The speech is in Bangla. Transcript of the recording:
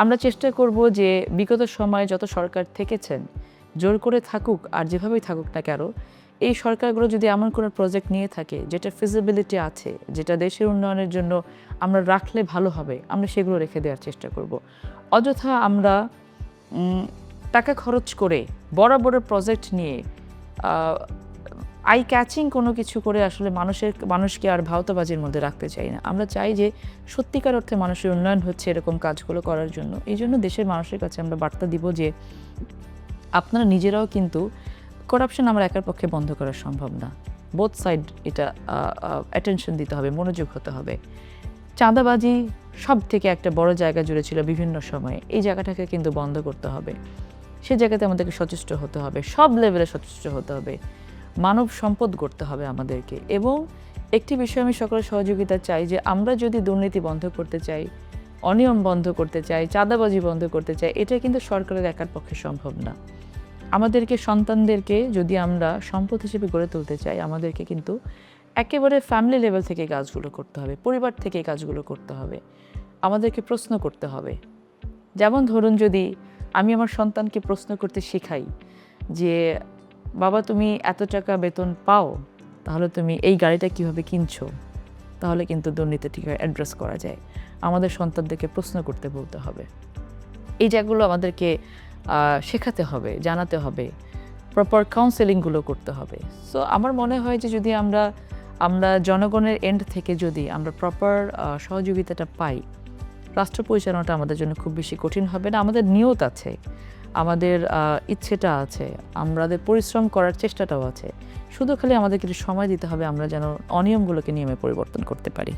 আমরা চেষ্টা করব যে বিগত সময়ে যত সরকার থেকেছেন জোর করে থাকুক আর যেভাবেই থাকুক না কেন, এই সরকারগুলো যদি এমন কোনো প্রজেক্ট নিয়ে থাকে যেটা ফিজিবিলিটি আছে, যেটা দেশের উন্নয়নের জন্য আমরা রাখলে ভালো হবে, আমরা সেগুলো রেখে দেওয়ার চেষ্টা করব। অযথা আমরা টাকা খরচ করে বড় বড় প্রজেক্ট নিয়ে আই ক্যাচিং কোনো কিছু করে আসলে মানুষকে আর ভাওতাবাজির মধ্যে রাখতে চাই না। আমরা চাই যে সত্যিকার অর্থে মানুষের উন্নয়ন হচ্ছে এরকম কাজগুলো করার জন্য। এই জন্য দেশের মানুষের কাছে আমরা বার্তা দিব যে আপনারা নিজেরাও কিন্তু করাপশন আমরা একার পক্ষে বন্ধ করা সম্ভব না। বোথ সাইড এটা অ্যাটেনশন দিতে হবে, মনোযোগ হতে হবে। চাঁদাবাজি সব থেকে একটা বড় জায়গা জুড়ে ছিল বিভিন্ন সময়ে, এই জায়গাটাকে কিন্তু বন্ধ করতে হবে। সে জায়গাতে আমাদেরকে সচেষ্ট হতে হবে, সব লেভেলে সচেষ্ট হতে হবে, মানব সম্পদ গড়তে হবে আমাদেরকে। এবং একটি বিষয় আমি সকলের সহযোগিতা চাই যে আমরা যদি দুর্নীতি বন্ধ করতে চাই, অনিয়ম বন্ধ করতে চাই, চাঁদাবাজি বন্ধ করতে চাই, এটা কিন্তু সরকারের একার পক্ষে সম্ভব না। আমাদেরকে সন্তানদেরকে যদি আমরা সম্পদ হিসেবে গড়ে তুলতে চাই, আমাদেরকে কিন্তু একেবারে ফ্যামিলি লেভেল থেকে কাজগুলো করতে হবে, পরিবার থেকে কাজগুলো করতে হবে, আমাদেরকে প্রশ্ন করতে হবে। যেমন ধরুন, যদি আমি আমার সন্তানকে প্রশ্ন করতে শেখাই যে বাবা তুমি এত টাকা বেতন পাও, তাহলে তুমি এই গাড়িটা কিভাবে কিনছো, তাহলে কিন্তু দুর্নীতি ঠিক অ্যাড্রেস করা যায়। আমাদের সন্তানদেরকে প্রশ্ন করতে বলতে হবে। এই জায়গাগুলো আমাদেরকে শেখাতে হবে, জানাতে হবে, প্রপার কাউন্সেলিংগুলো করতে হবে। সো আমার মনে হয় যে যদি আমরা জনগণের এন্ড থেকে যদি আমরা প্রপার সহযোগিতাটা পাই, রাষ্ট্র পরিচালনাটা আমাদের জন্য খুব বেশি কঠিন হবে না। আমাদের নিয়ত আছে, আমাদের ইচ্ছেটা আছে, আমাদের পরিশ্রম করার চেষ্টাটাও আছে। শুধু খালি আমাদের কিছু সময় দিতে হবে, আমরা যেন অনিয়মগুলোকে নিয়মে পরিবর্তন করতে পারি।